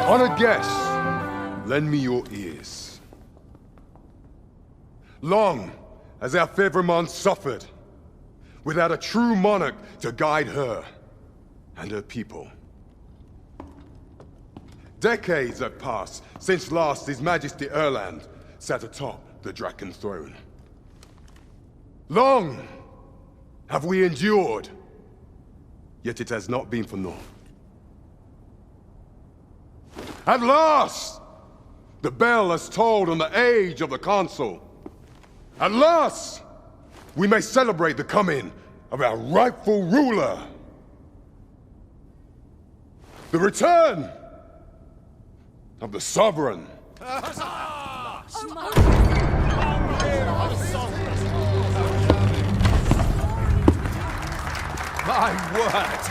Honored guests, lend me your ears. Long has our Fevermond suffered, without a true monarch to guide her and her people. Decades have passed since last His Majesty Erland sat atop the Draken throne. Long have we endured, yet it has not been for naught. At last, the bell has tolled on the age of the Council. At last, we may celebrate the coming of our rightful ruler. The return of the Sovereign. My word!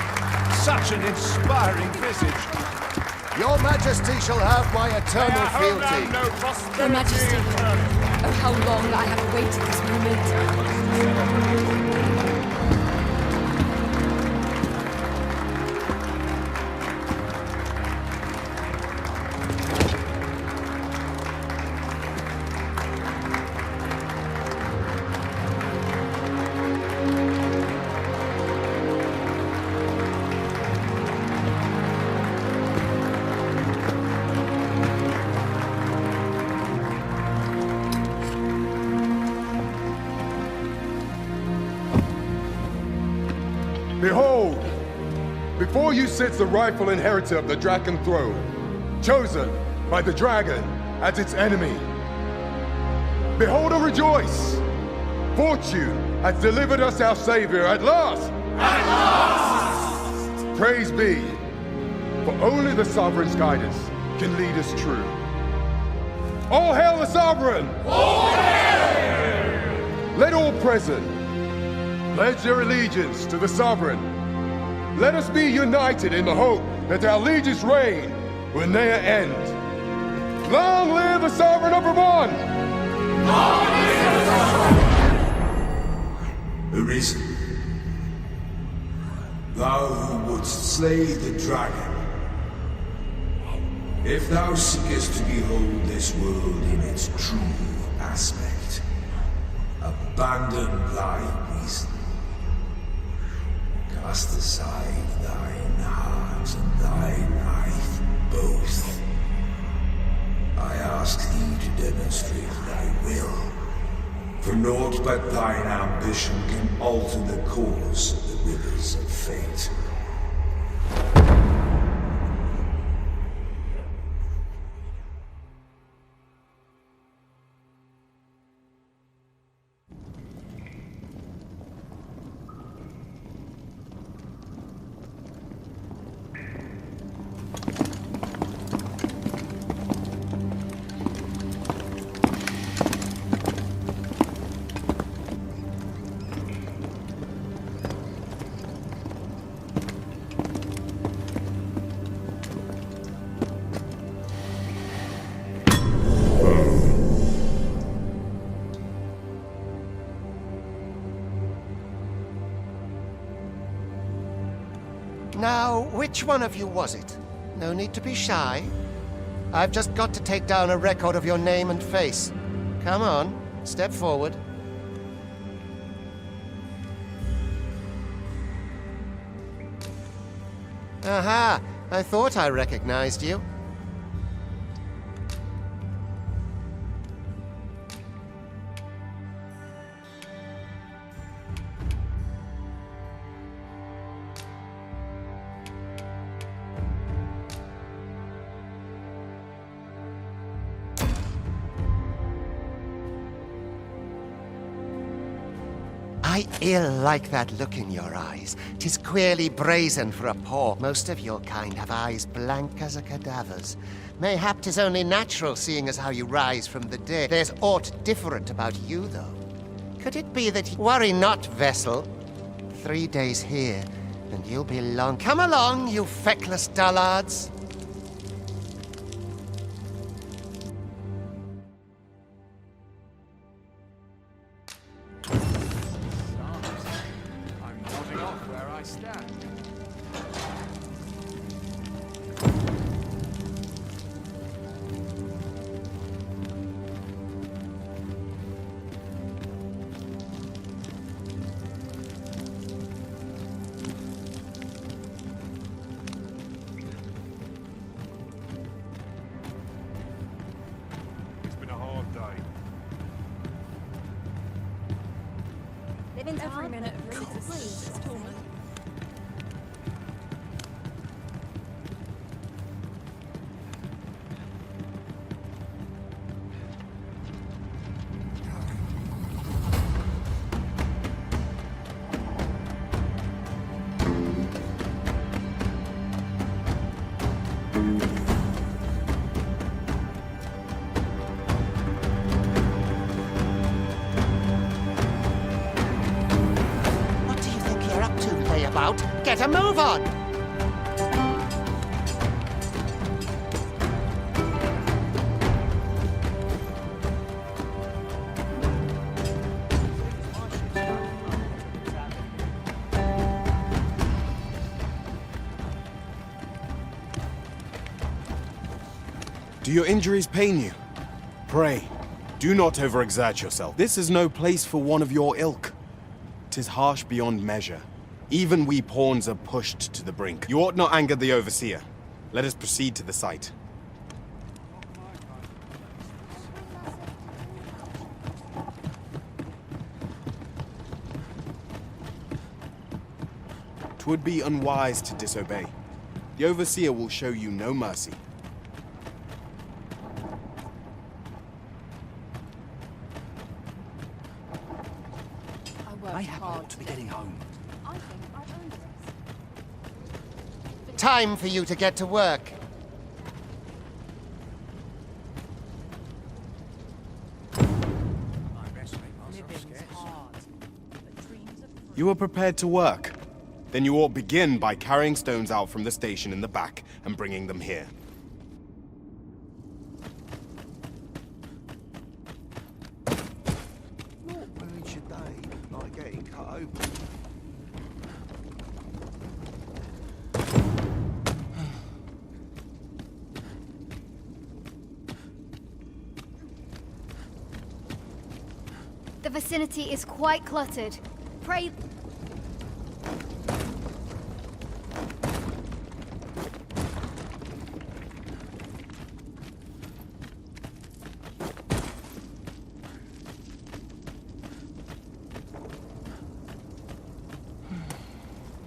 Such an inspiring visage. Your Majesty shall have my eternal fealty. Your Majesty, oh how long I have awaited this moment. Behold, before you sits the rightful inheritor of the Draken throne, chosen by the dragon as its enemy. Behold and rejoice! Fortune has delivered us our Savior at last! At last! Praise be, for only the Sovereign's guidance can lead us true. All hail the Sovereign! All hail! Let all present pledge their allegiance to the Sovereign. Let us be united in the hope that our liege's reign will ne'er end. Long live the Sovereign of Vermont! Long live the Sovereign! Arisen, thou who wouldst slay the dragon, if thou seekest to behold this world in its true aspect, abandon thy reason. Cast aside thine heart and thy life both. I ask thee to demonstrate thy will, for naught but thine ambition can alter the course of the rivers of fate. Now, which one of you was it? No need to be shy. I've just got to take down a record of your name and face. Come on, step forward. Aha! I thought I recognized you. I ill like that look in your eyes. 'Tis queerly brazen for a paw. Most of your kind have eyes blank as a cadaver's. Mayhap 'tis only natural, seeing as how you rise from the dead. There's aught different about you, though. Could it be that worry not, vessel? 3 days here, and you'll be long. Come along, you feckless dullards. I'm nodding off where I stand. It's been a hard day. Living every minute of please, it's torment. What do you think you're up to, layabout? Get a move on! Do your injuries pain you? Pray, do not overexert yourself. This is no place for one of your ilk. 'Tis harsh beyond measure. Even we pawns are pushed to the brink. You ought not anger the overseer. Let us proceed to the site. 'Twould be unwise to disobey. The overseer will show you no mercy. I have ought to be getting home. I think I've earned this. Time for you to get to work. I best make myself scarce. You are prepared to work. Then you ought begin by carrying stones out from the station in the back and bringing them here. Not worried today, like getting cut open. The vicinity is quite cluttered. Pray.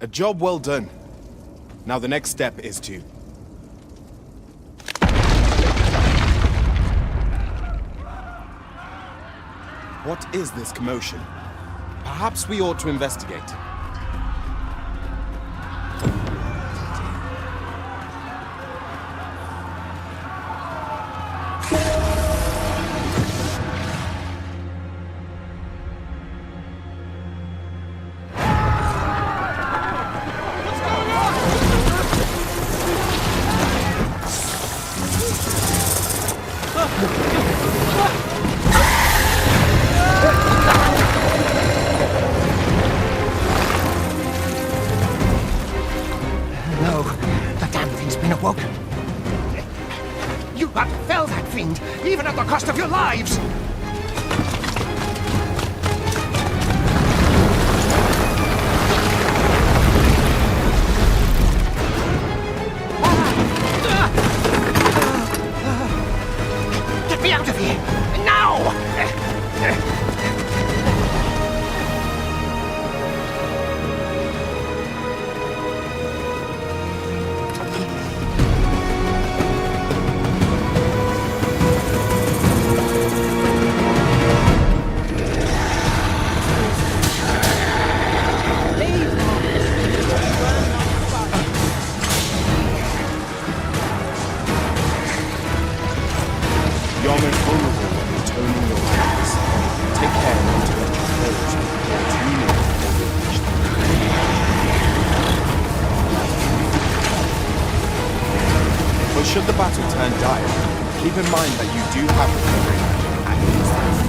A job well done. Now the next step is to... What is this commotion? Perhaps we ought to investigate. No, the damn thing's been awoken. You have felled that fiend, even at the cost of your lives! Get me out of here! Now! Should the battle turn dire, keep in mind that you do have recovery magic at your disposal.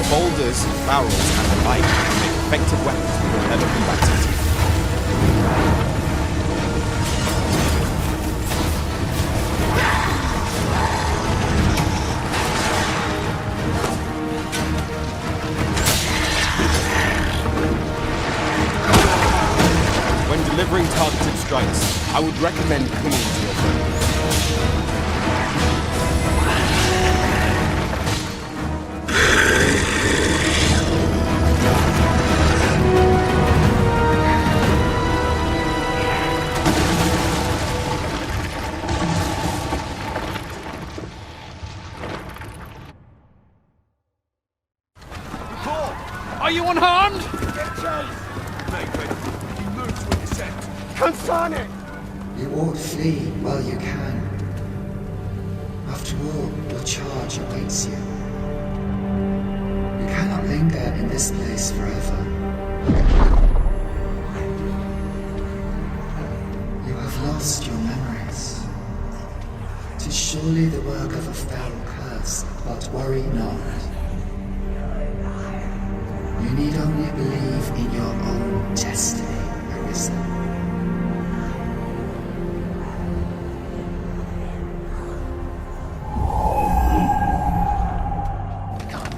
Boulders, barrels, and the like can make effective weapons for whatever combatant. When delivering targeted strikes, I would recommend clinging to your foe. Are you unharmed? You ought flee while you can. After all, your charge awaits you. You cannot linger in this place forever. You have lost your memories. 'Tis surely the work of a fell curse, but worry not. You need only believe in your own destiny, Arisen.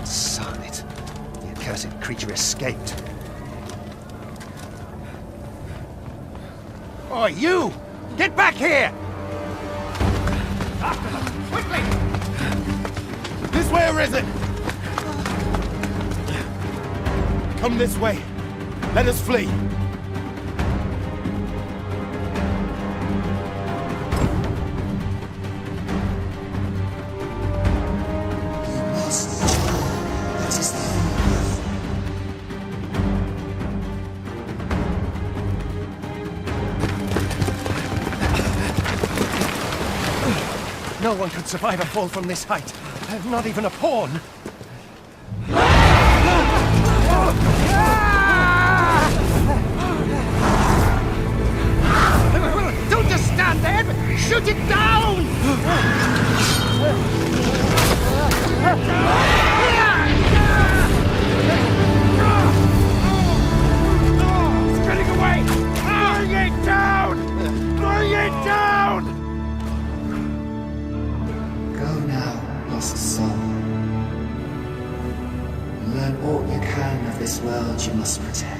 Son it. The accursed creature escaped. Oh, you! Get back here! After them, quickly! This way, Arisen! Come this way. Let us flee. You must return. That is the only path. No one could survive a fall from this height. Not even a pawn. Don't just stand there! Shoot it down! It's getting away! Bring it down! Bring it down! Go now, lost soul. Learn all you can of this world you must protect.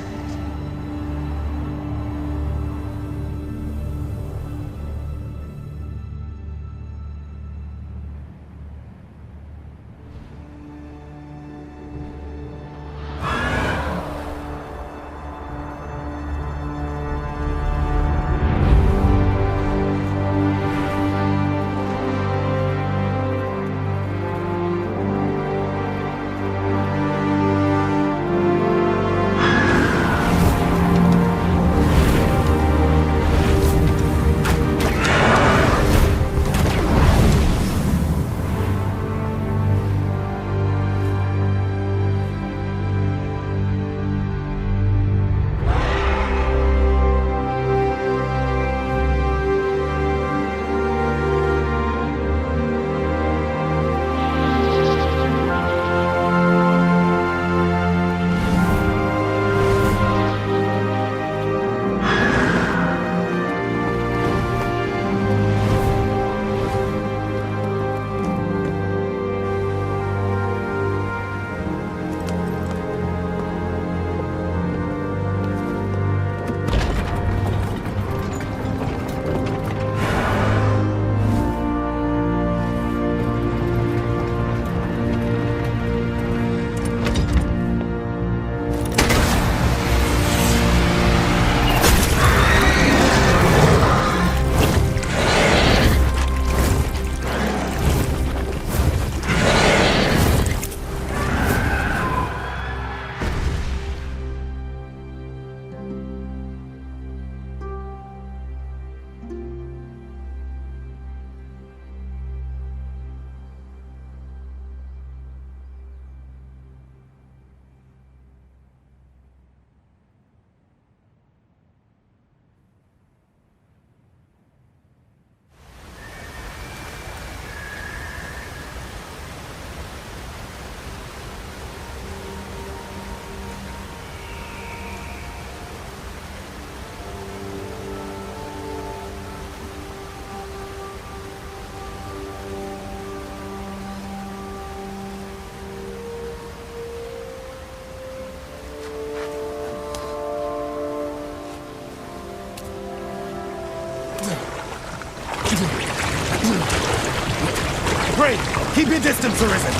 Pray, keep your distance, Arisen.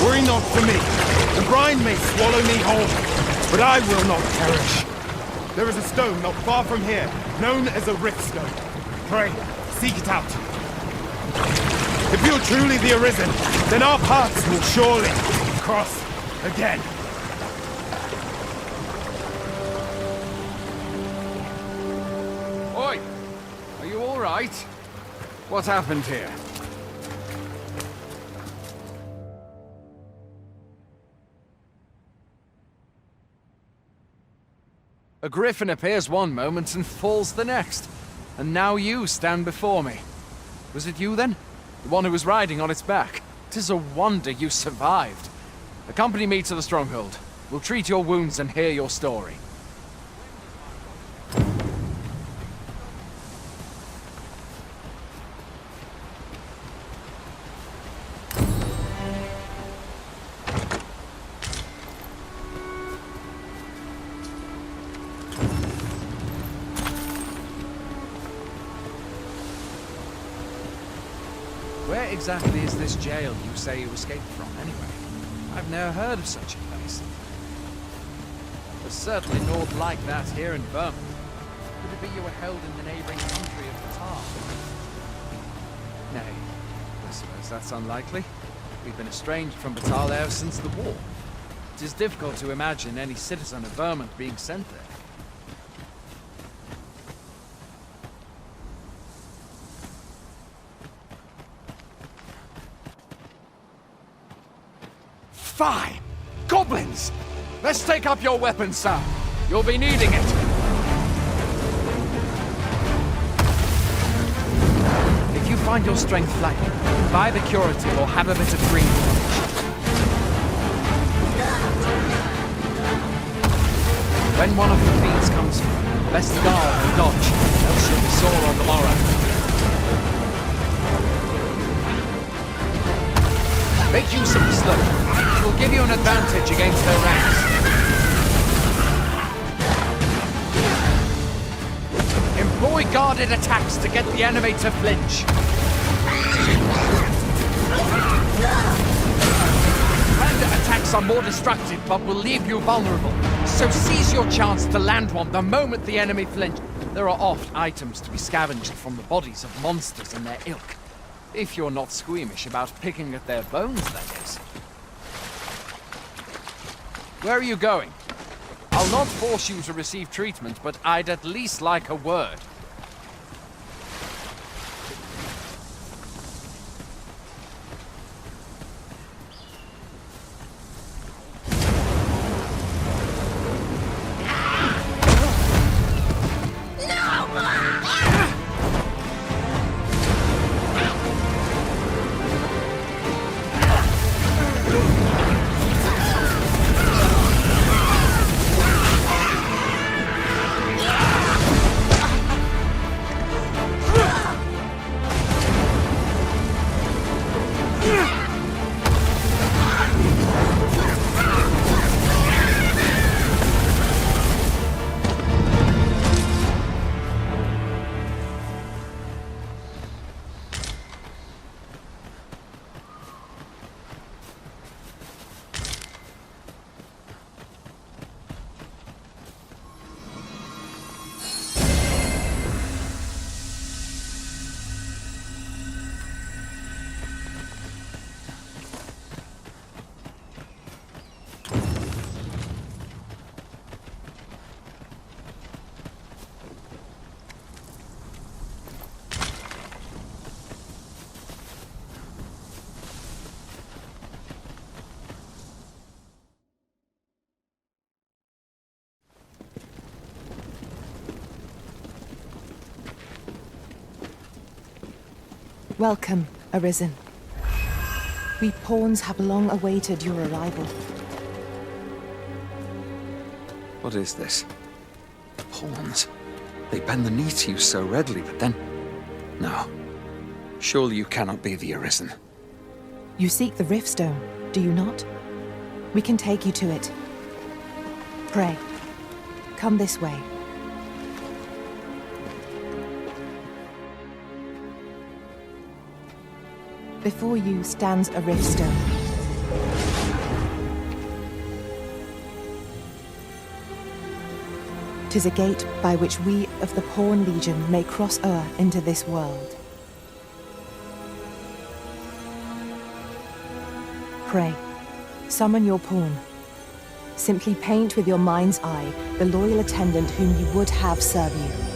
Worry not for me. The brine may swallow me whole, but I will not perish. There is a stone not far from here, known as a rift stone. Pray, seek it out. If you're truly the Arisen, then our paths will surely cross again. Oi! Are you all right? What happened here? A griffin appears one moment and falls the next. And now you stand before me. Was it you then? The one who was riding on its back? 'Tis a wonder you survived. Accompany me to the stronghold. We'll treat your wounds and hear your story. Where exactly is this jail you say you escaped from, anyway? I've never heard of such a place. There's certainly naught like that here in Vermont. Could it be you were held in the neighboring country of Batar? Nay, I suppose that's unlikely. We've been estranged from Batar ever since the war. It is difficult to imagine any citizen of Vermont being sent there. Fine! Goblins! Let's take up your weapons, sir. You'll be needing it. If you find your strength flagging, buy the curative or have a bit of green. When one of the fiends comes for you, best guard and dodge, else you'll be sore on the morrow. Make use of the slope. It will give you an advantage against their ranks. Employ guarded attacks to get the enemy to flinch. Random attacks are more destructive but will leave you vulnerable. So seize your chance to land one the moment the enemy flinch. There are oft items to be scavenged from the bodies of monsters and their ilk. If you're not squeamish about picking at their bones, that is. Where are you going? I'll not force you to receive treatment, but I'd at least like a word. Welcome, Arisen. We pawns have long awaited your arrival. What is this? Pawns? They bend the knee to you so readily, but then... No. Surely you cannot be the Arisen. You seek the Riftstone, do you not? We can take you to it. Pray, come this way. Before you stands a rift stone. Tis a gate by which we of the Pawn Legion may cross o'er into this world. Pray, summon your pawn. Simply paint with your mind's eye the loyal attendant whom you would have serve you.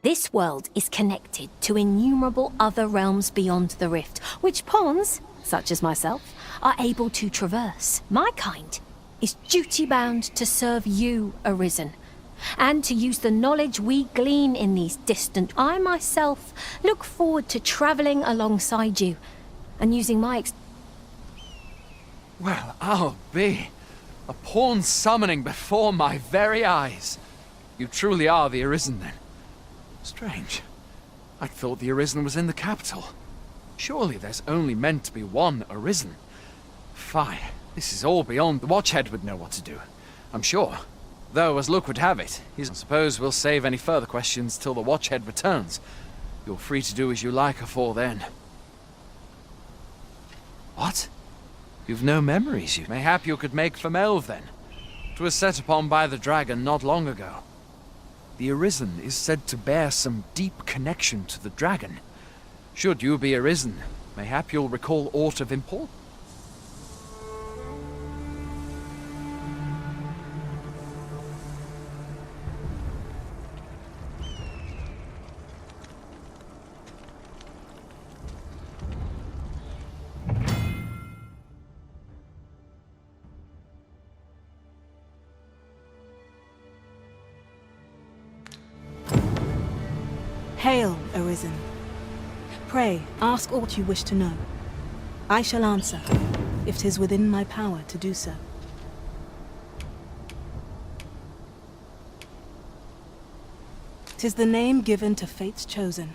This world is connected to innumerable other realms beyond the rift, which pawns, such as myself, are able to traverse. My kind is duty-bound to serve you, Arisen, and to use the knowledge we glean in these distant... I myself look forward to travelling alongside you, and using my Well, I'll be. A pawn summoning before my very eyes. You truly are the Arisen, then. Strange. I thought the Arisen was in the capital. Surely there's only meant to be one Arisen. Fie, this is all beyond... The Watchhead would know what to do, I'm sure. Though, as luck would have it, I suppose we'll save any further questions till the Watchhead returns. You're free to do as you like afore then. What? You've no memories, you? Mayhap you could make for Melve, then. 'Twas set upon by the dragon not long ago. The Arisen is said to bear some deep connection to the dragon. Should you be Arisen, mayhap you'll recall aught of import? Hail, Arisen. Pray, ask aught you wish to know. I shall answer, if 'tis within my power to do so. 'Tis the name given to fate's chosen,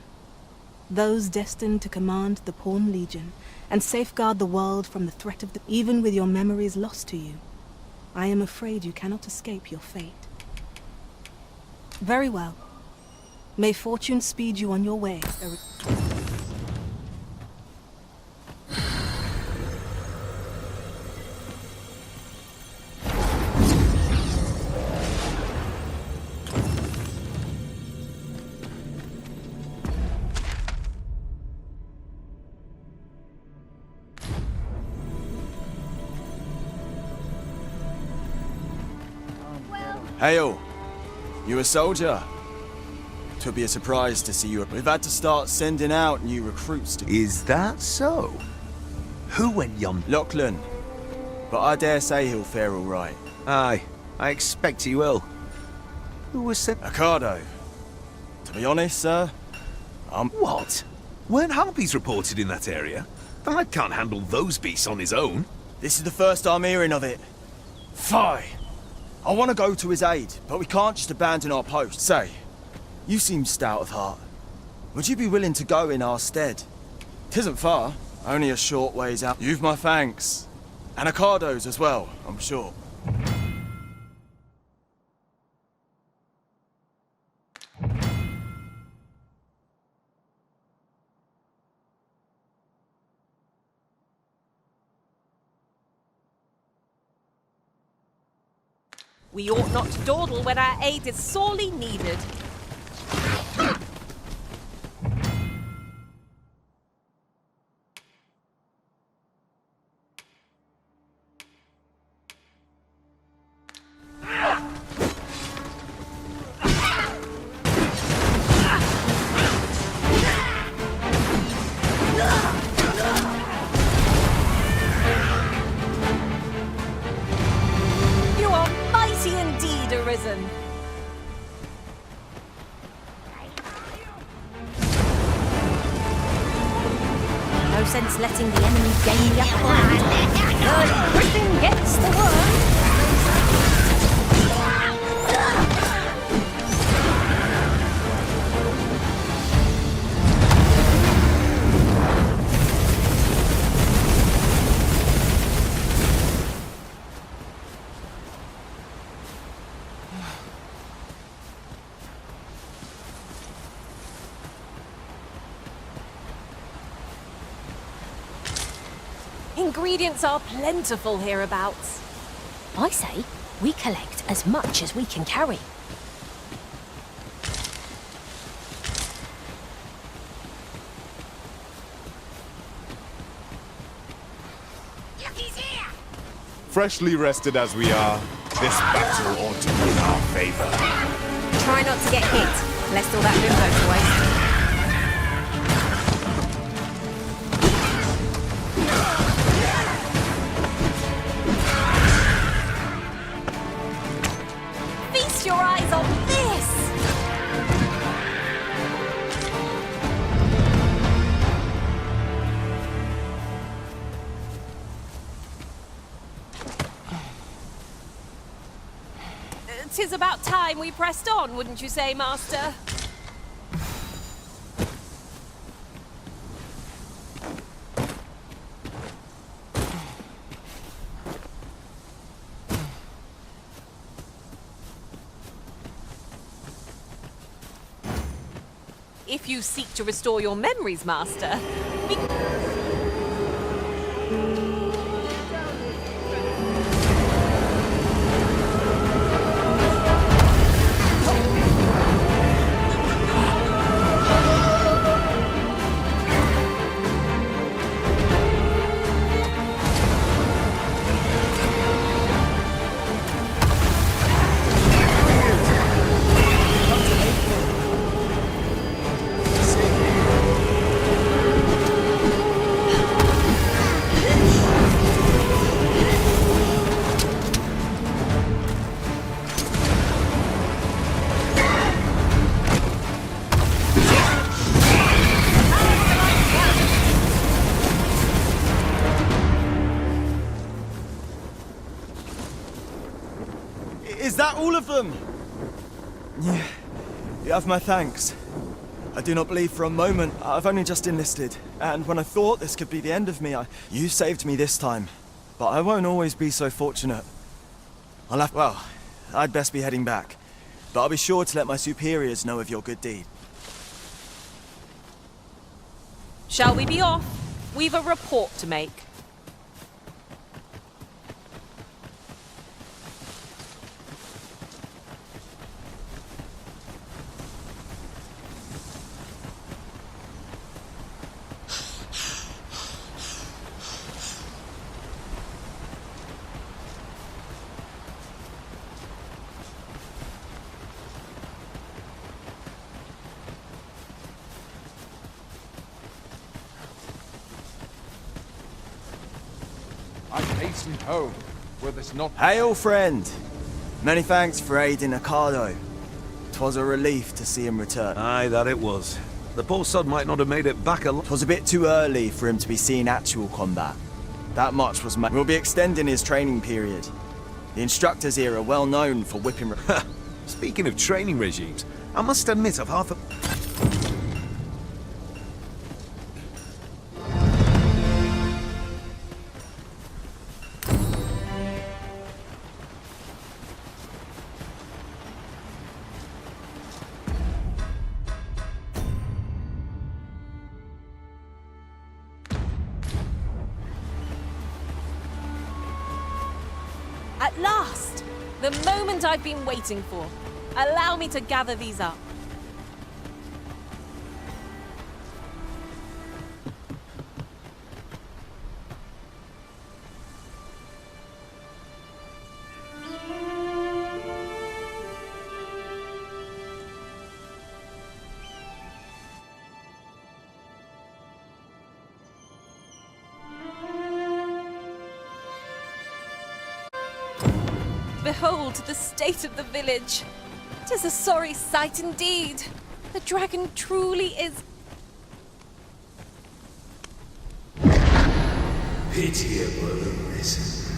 those destined to command the Pawn Legion and safeguard the world from the threat of the... Even with your memories lost to you, I am afraid you cannot escape your fate. Very well. May fortune speed you on your way. Hail! You a soldier? 'Twould be a surprise to see you. We've had to start sending out new recruits to... Is that so? Who went yonder? Lachlan. But I dare say he'll fare all right. Aye, I expect he will. Who was sent? Ricardo. To be honest, sir, What? Weren't harpies reported in that area? The lad can't handle those beasts on his own. This is the first I'm hearing of it. Fie! I want to go to his aid, but we can't just abandon our post. Say, you seem stout of heart. Would you be willing to go in our stead? 'Tisn't far, only a short ways out. You've my thanks. And Ricardo's as well, I'm sure. We ought not to dawdle when our aid is sorely needed. You are mighty indeed, prison. No sense letting the enemy gain the upper hand. The griffin gets the worm. Ingredients are plentiful hereabouts. I say we collect as much as we can carry. Freshly rested as we are, this battle ought to be in our favor. Try not to get hit, lest all that limbo's a waste. Feast your eyes on this! Tis about time we pressed on, wouldn't you say, Master? If you seek to restore your memories, Master, Is that all of them? Yeah, you have my thanks. I do not believe for a moment I've only just enlisted, and when I thought this could be the end of me, you saved me this time. But I won't always be so fortunate. Well, I'd best be heading back, but I'll be sure to let my superiors know of your good deed. shall we be off? We've a report to make. I hastened home, were this not... Hail, friend! Many thanks for aiding Ricardo. 'Twas a relief to see him return. Aye, that it was. The poor sod might not have made it back alive. 'Twas a bit too early for him to be seeing actual combat. That much was We'll be extending his training period. The instructors here are well known for whipping... Speaking of training regimes, I must admit I've half a... At last! The moment I've been waiting for. Allow me to gather these up. Behold the state of the village. 'Tis a sorry sight indeed. The dragon truly is... Pitiable arisen.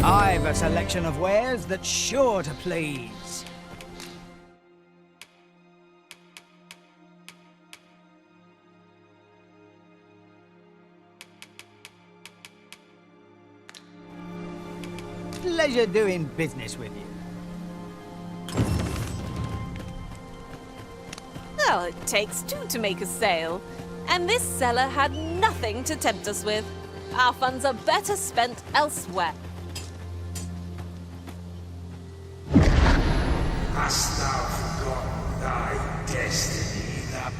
I've a selection of wares that's sure to please. Pleasure doing business with you. Well, it takes two to make a sale. And this seller had nothing to tempt us with. Our funds are better spent elsewhere. Hast thou forgotten thy destiny that...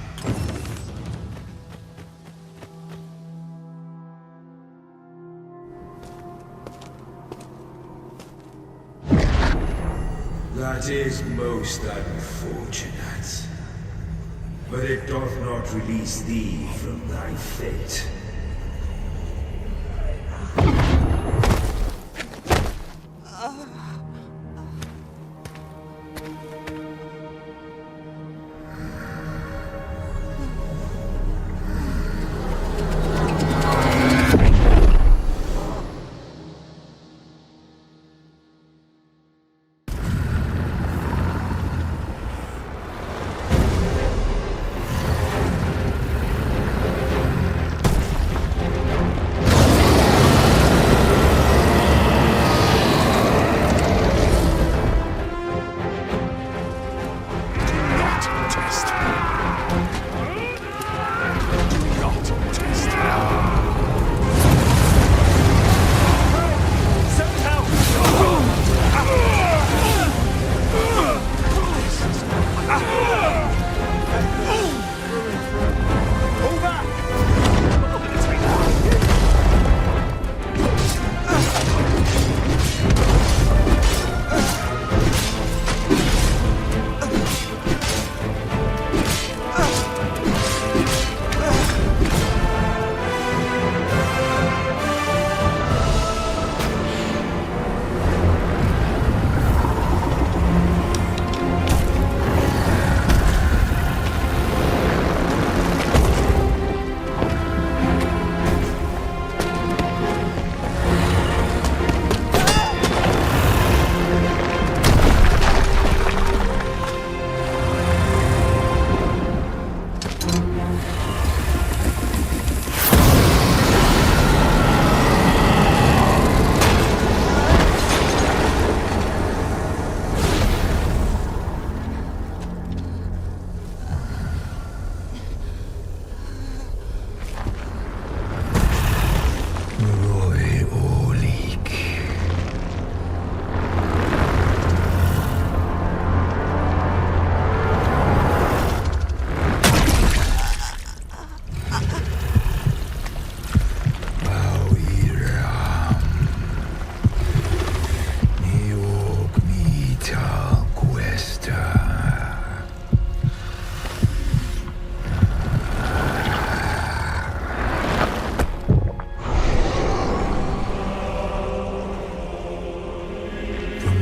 That is most unfortunate. But it doth not release thee from thy fate.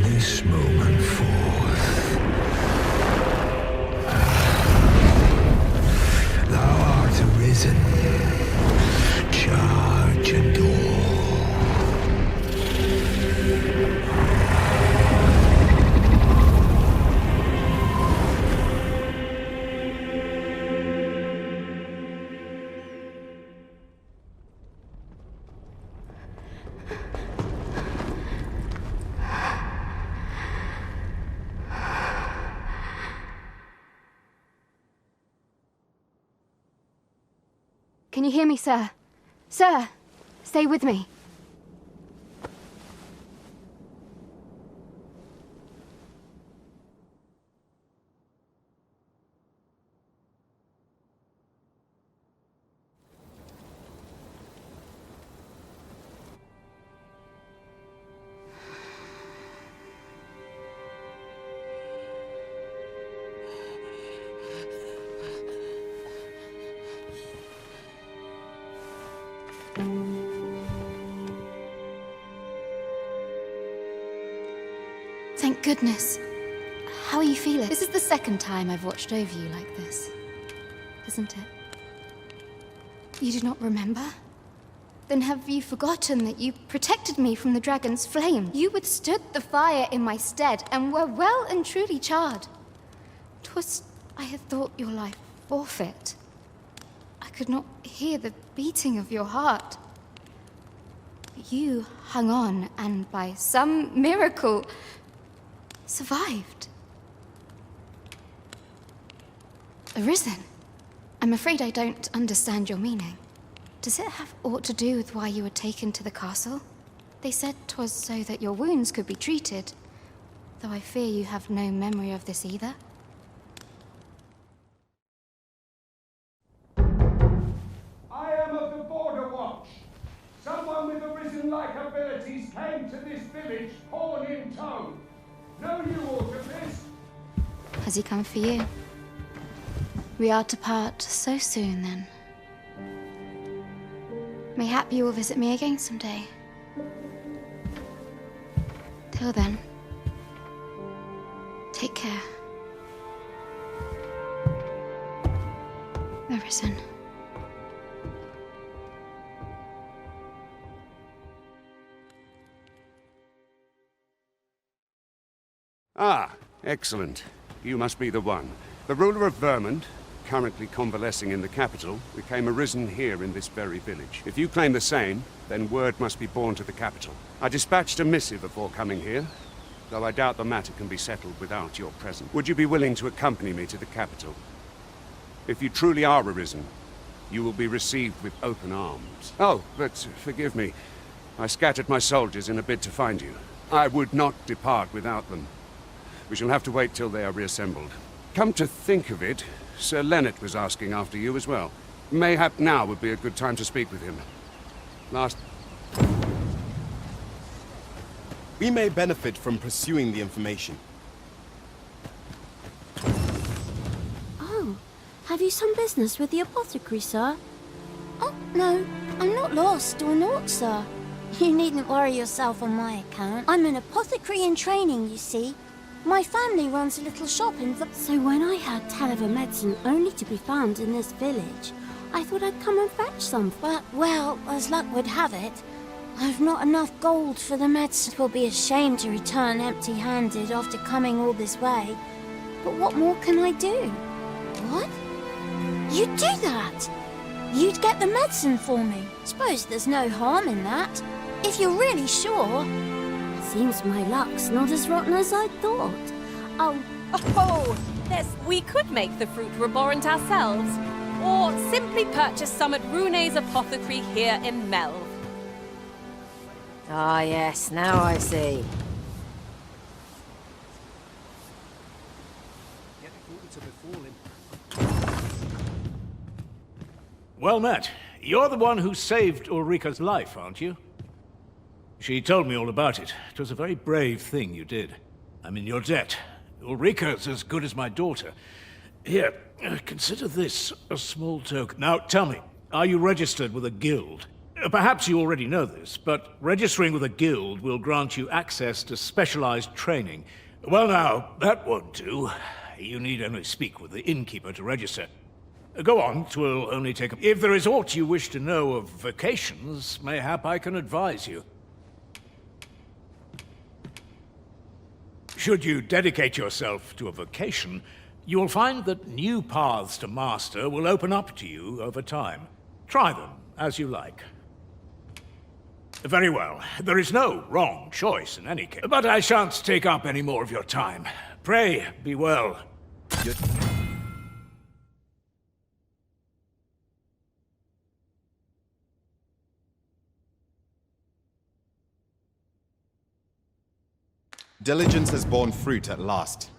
This moment forth, thou art arisen. Charge and Can you hear me, sir? Sir, stay with me. goodness. How are you feeling? This is the second time I've watched over you like this, isn't it? You do not remember? Then have you forgotten that you protected me from the dragon's flame? You withstood the fire in my stead and were well and truly charred. 'Twas, I had thought your life forfeit. I could not hear the beating of your heart. You hung on and by some miracle survived. Arisen. I'm afraid I don't understand your meaning. Does it have aught to do with why you were taken to the castle? They said 'twas so that your wounds could be treated, though I fear you have no memory of this either. I am of the Border Watch. Someone with Arisen-like abilities came to this village, horn in tow. Know you aught of this? Has he come for you? We are to part so soon, then. Mayhap you will visit me again someday. Till then, take care. Arisen. Ah, excellent. You must be the one. The ruler of Vermont, currently convalescing in the capital, became arisen here in this very village. If you claim the same, then word must be borne to the capital. I dispatched a missive before coming here, though I doubt the matter can be settled without your presence. Would you be willing to accompany me to the capital? If you truly are arisen, you will be received with open arms. Oh, but forgive me. I scattered my soldiers in a bid to find you. I would not depart without them. We shall have to wait till they are reassembled. Come to think of it, Sir Leonard was asking after you as well. Mayhap now would be a good time to speak with him. We may benefit from pursuing the information. Oh, have you some business with the apothecary, sir? Oh, no, I'm not lost or naught, sir. You needn't worry yourself on my account. I'm an apothecary in training, you see. My family runs a little shop in the... So when I heard tell of a medicine only to be found in this village, I thought I'd come and fetch some. But, well, as luck would have it, I've not enough gold for the medicine. It will be a shame to return empty-handed after coming all this way. But what more can I do? What? You'd do that? You'd get the medicine for me? Suppose there's no harm in that. If you're really sure. Seems my luck's not as rotten as I thought. Oh, we could make the fruit reborrent ourselves, or simply purchase some at Rune's apothecary here in Melve. Ah, yes, now I see. Well met. You're the one who saved Ulrika's life, aren't you? She told me all about it. It was a very brave thing you did. I'm in your debt. Ulrika's as good as my daughter. Here, consider this a small token. Now, tell me, are you registered with a guild? Perhaps you already know this, but registering with a guild will grant you access to specialized training. Well now, that won't do. You need only speak with the innkeeper to register. Go on, 'twill only take a... If there is aught you wish to know of vocations, mayhap I can advise you. Should you dedicate yourself to a vocation, you will find that new paths to master will open up to you over time. Try them as you like. Very well. There is no wrong choice in any case. But I shan't take up any more of your time. Pray, be well. Diligence has borne fruit at last.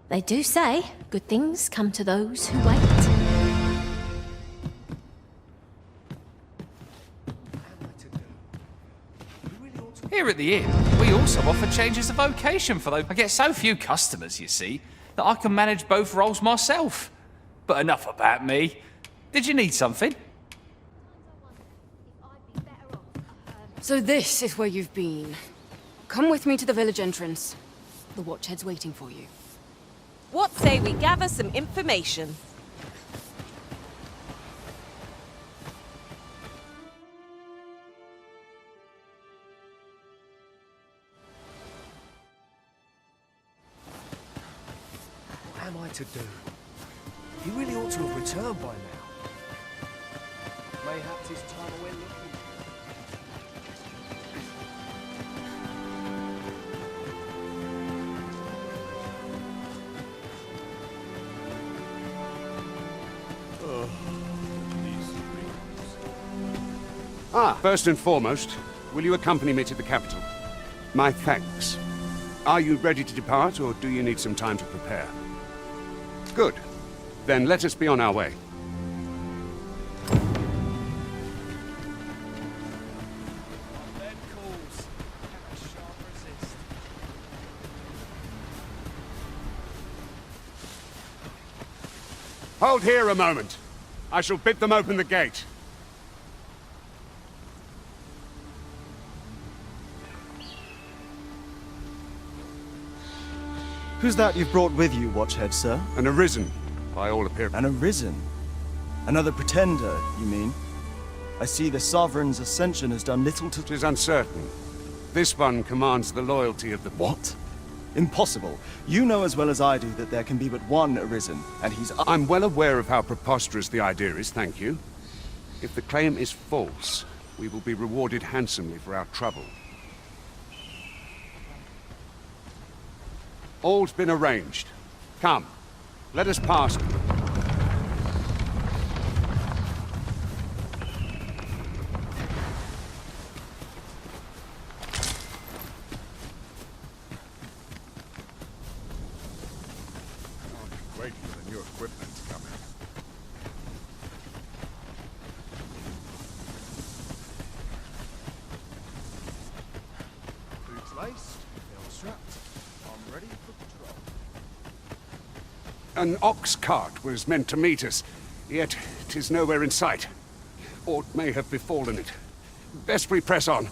They do say good things come to those who wait. Here at the inn, we also offer changes of vocation for those. I get so few customers, you see, that I can manage both roles myself. But enough about me. Did you need something? So this is where you've been. Come with me to the village entrance. The Watchhead's waiting for you. What say we gather some information? What am I to do? He really ought to have returned by now. Mayhaps his time away looking. First and foremost, will you accompany me to the capital? My thanks. Are you ready to depart, or do you need some time to prepare? Good. Then let us be on our way. Hold here a moment. I shall bid them open the gate. Who's that you've brought with you, Watchhead, sir? An Arisen, by all appearance. An Arisen? Another pretender, you mean? I see the Sovereign's ascension has done little to... It is uncertain. This one commands the loyalty of the... What? Impossible. You know as well as I do that there can be but one Arisen, and he's... I'm well aware of how preposterous the idea is, thank you. If the claim is false, we will be rewarded handsomely for our trouble. All's been arranged. Come, let us pass. Wait for the new equipment to come in. Boots laced, belt strapped. I'm ready for patrol. An ox cart was meant to meet us, yet 'tis nowhere in sight. Aught may have befallen it. Best we press on.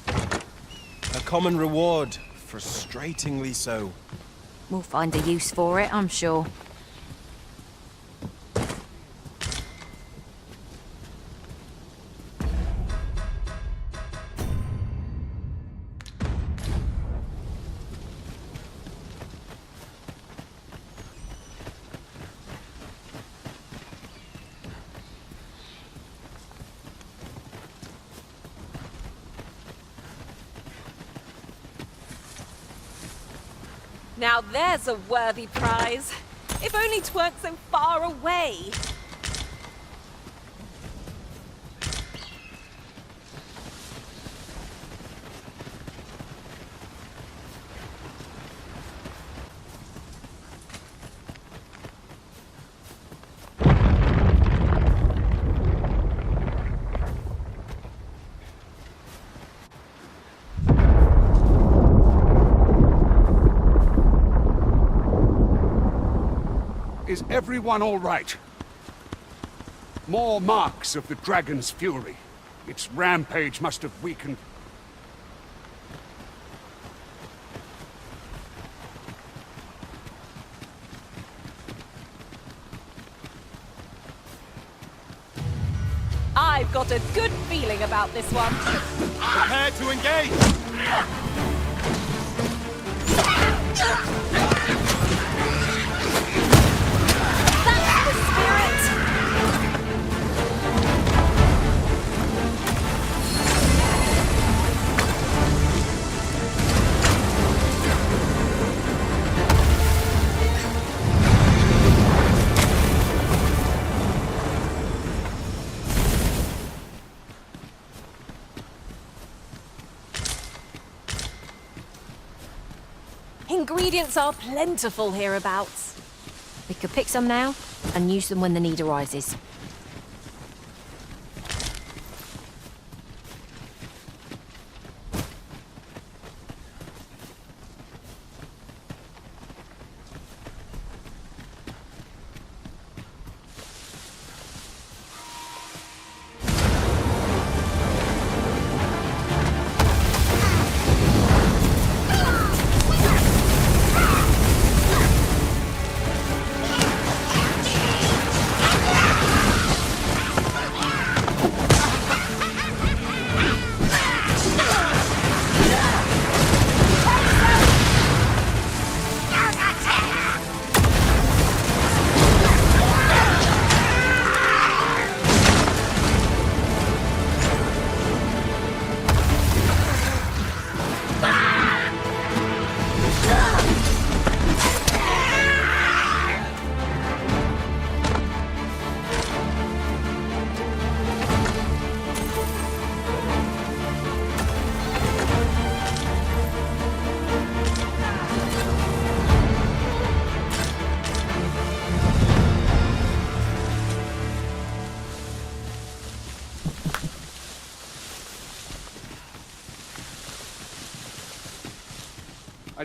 A common reward, frustratingly so. We'll find a use for it, I'm sure. Now there's a worthy prize. If only 'tweren't so far away. Is everyone all right? More marks of the dragon's fury. Its rampage must have weakened. I've got a good feeling about this one. Prepare to engage! Ingredients are plentiful hereabouts. We could pick some now and use them when the need arises.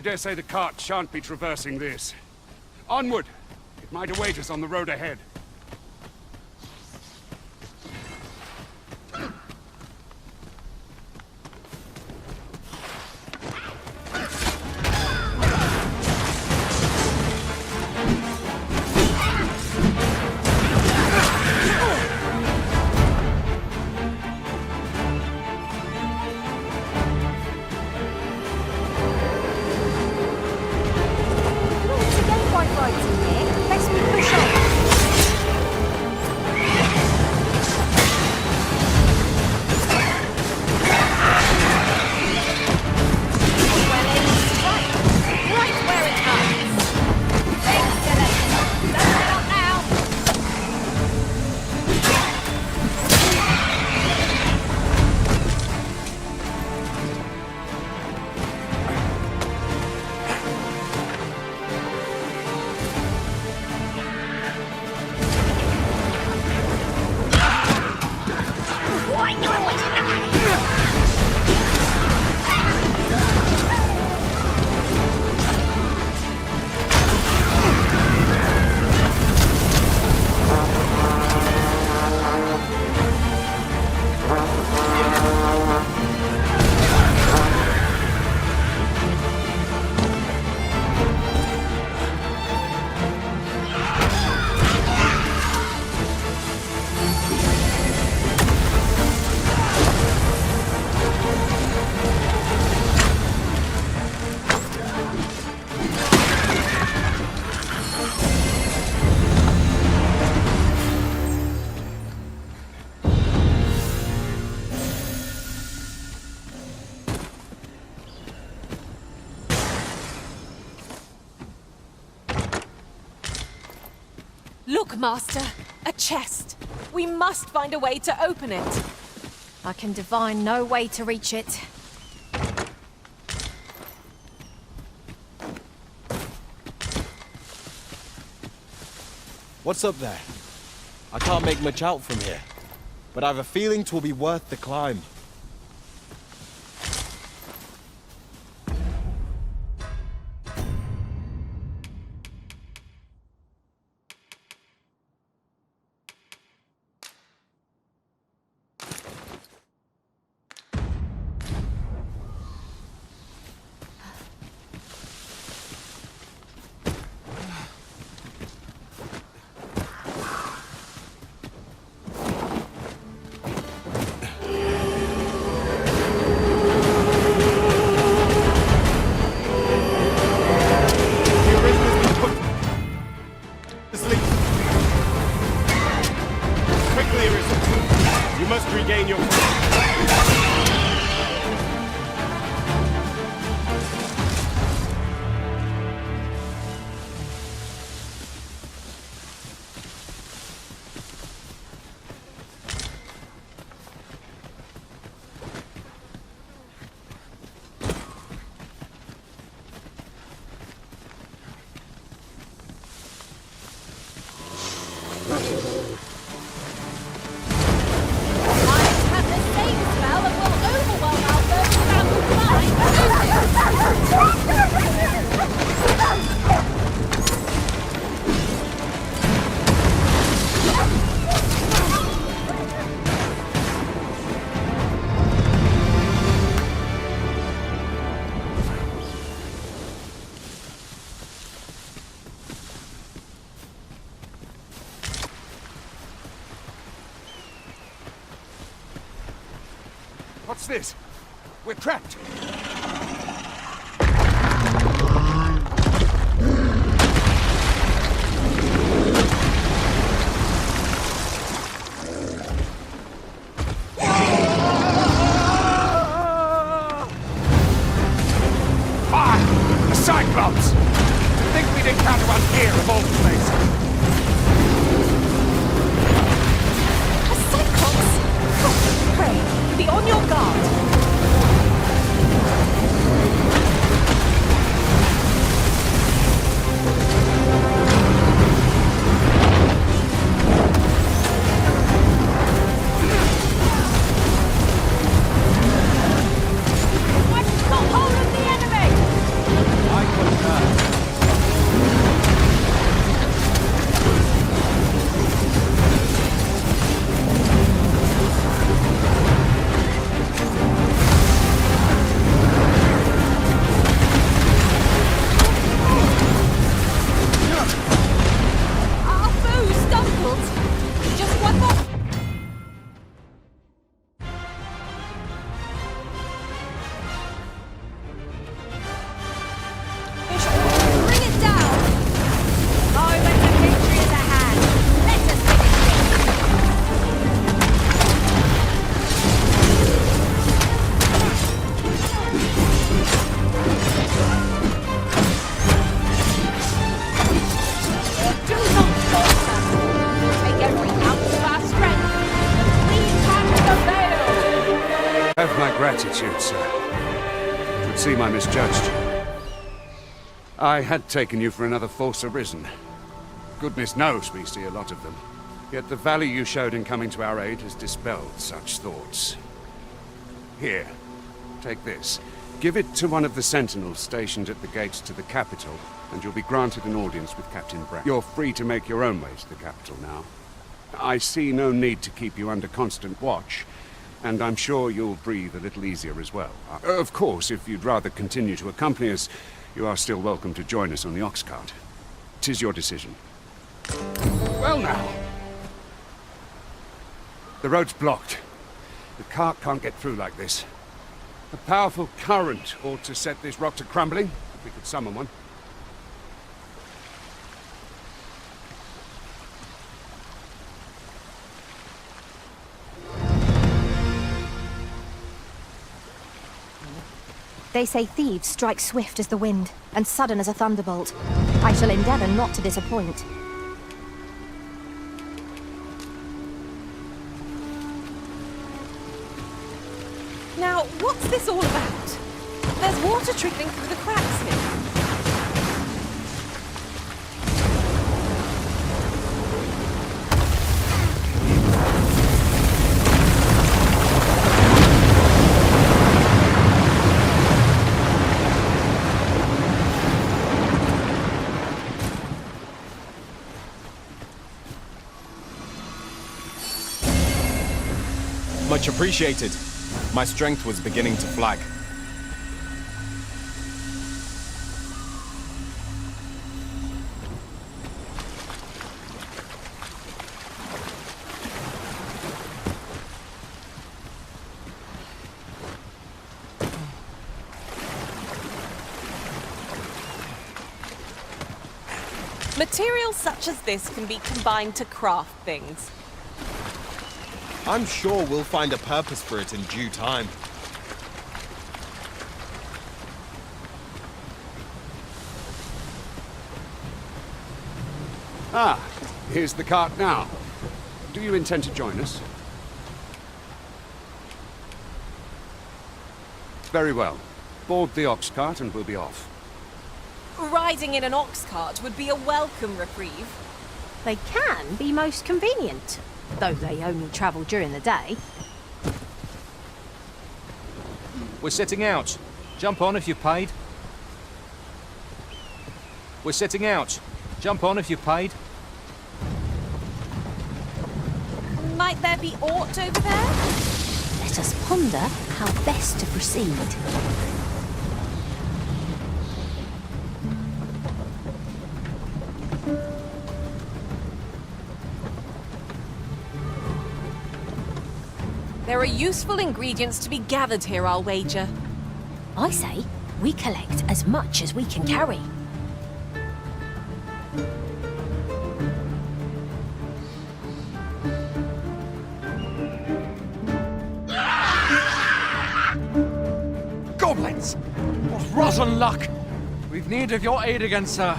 dare say the cart shan't be traversing this. Onward! It might await us on the road ahead. Look, Master! A chest! We must find a way to open it! I can divine no way to reach it. What's up there? I can't make much out from here, but I have a feeling 'twill be worth the climb. You must regain your... What's this? We're trapped! Fire! The Cyclops! To think we'd encounter one here of all places! A Cyclops? Oh, pray, be on your guard! I gratitude, sir. Could seem I misjudged you. I had taken you for another Force Arisen. Goodness knows we see a lot of them. Yet the value you showed in coming to our aid has dispelled such thoughts. Here, take this. Give it to one of the sentinels stationed at the gates to the capital, and you'll be granted an audience with Captain Brown. You're free to make your own way to the capital now. I see no need to keep you under constant watch, and I'm sure you'll breathe a little easier as well. Of course, if you'd rather continue to accompany us, you are still welcome to join us on the ox cart. 'Tis your decision. Well now. The road's blocked. The cart can't get through like this. A powerful current ought to set this rock to crumbling, if we could summon one. They say thieves strike swift as the wind, and sudden as a thunderbolt. I shall endeavour not to disappoint. Now, what's this all about? There's water trickling through the cracks here. Much appreciated. My strength was beginning to flag. Materials such as this can be combined to craft things. I'm sure we'll find a purpose for it in due time. Ah, here's the cart now. Do you intend to join us? Very well. Board the ox cart and we'll be off. Riding in an ox cart would be a welcome reprieve. They can be most convenient, though they only travel during the day. We're setting out. Jump on if you've paid. We're setting out. Jump on if you've paid. Might there be aught over there? Let us ponder how best to proceed. There are useful ingredients to be gathered here, I'll wager. I say, we collect as much as we can carry. Goblins! What rotten luck! We've need of your aid again, sir.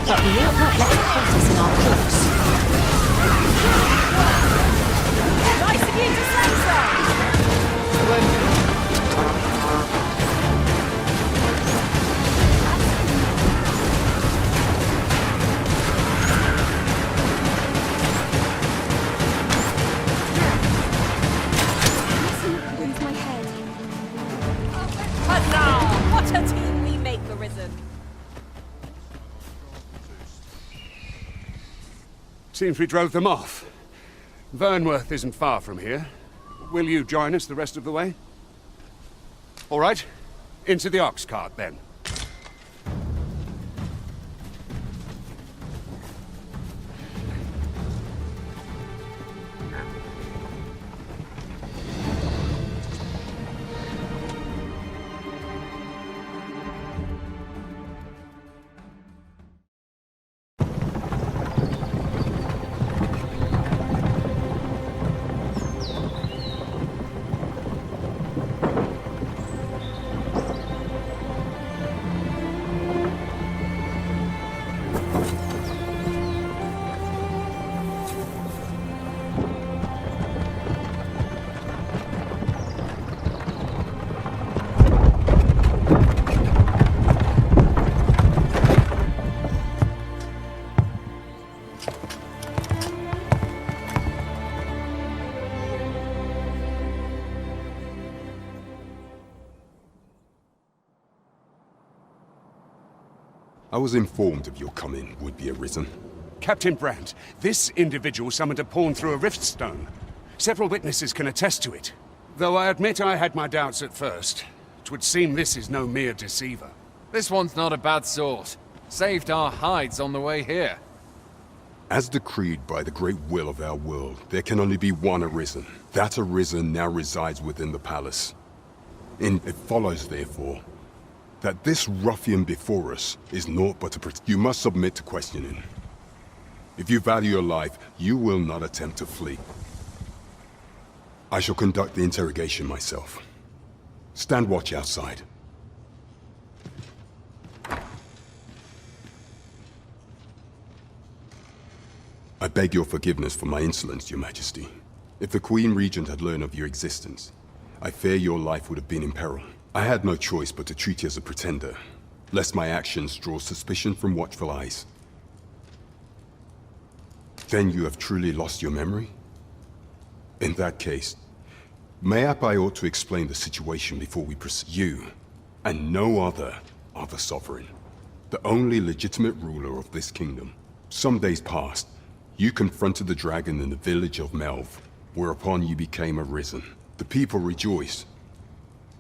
But we ought not let it halt us in our course. Nice of you to say so! Listen, where's my head? But now, what a team we make, Arisen! Seems we drove them off. Vernworth isn't far from here. Will you join us the rest of the way? All right. Into the ox cart, then. was informed of your coming, would-be Arisen. Captain Brandt, this individual summoned a pawn through a rift stone. Several witnesses can attest to it. Though I admit I had my doubts at first. It would seem this is no mere deceiver. This one's not a bad sort. Saved our hides on the way here. As decreed by the great will of our world, there can only be one Arisen. That Arisen now resides within the palace. And it follows, therefore, that this ruffian before us is naught but a You must submit to questioning. If you value your life, you will not attempt to flee. I shall conduct the interrogation myself. Stand watch outside. I beg your forgiveness for my insolence, Your Majesty. If the Queen Regent had learned of your existence, I fear your life would have been in peril. I had no choice but to treat you as a pretender, lest my actions draw suspicion from watchful eyes. Then you have truly lost your memory? In that case, mayhap I ought to explain the situation before we proceed. You, and no other, are the sovereign, the only legitimate ruler of this kingdom. Some days past, you confronted the dragon in the village of Melv, whereupon you became Arisen. The people rejoiced,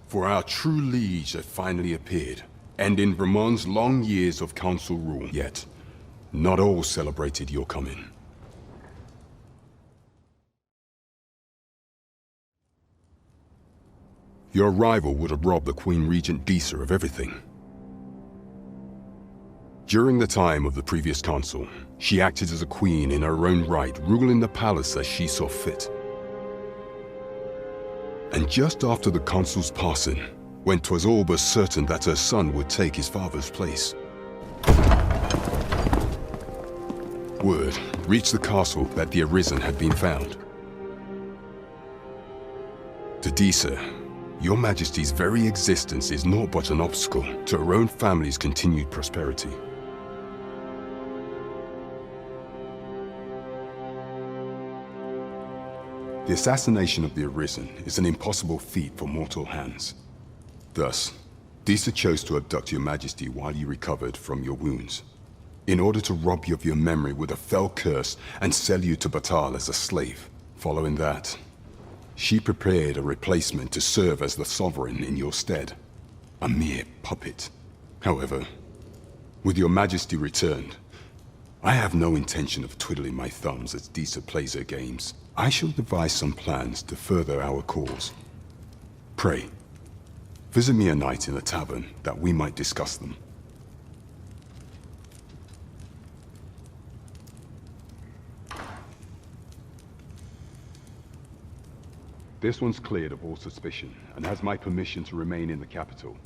for our true liege had finally appeared, and in Ramon's long years of council rule. Yet, not all celebrated your coming. Your arrival would have robbed the Queen Regent Disa of everything. During the time of the previous consul, she acted as a queen in her own right, ruling the palace as she saw fit. And just after the consul's passing, when 'twas all but certain that her son would take his father's place, word reached the castle that the Arisen had been found. To Disa, Your Majesty's very existence is naught but an obstacle to her own family's continued prosperity. The assassination of the Arisen is an impossible feat for mortal hands. Thus, Disa chose to abduct Your Majesty while you recovered from your wounds, in order to rob you of your memory with a fell curse and sell you to Batal as a slave. Following that, she prepared a replacement to serve as the sovereign in your stead. A mere puppet. However, with Your Majesty returned, I have no intention of twiddling my thumbs as Disa plays her games. I shall devise some plans to further our cause. Pray, visit me a night in the tavern that we might discuss them. This one's cleared of all suspicion and has my permission to remain in the capital.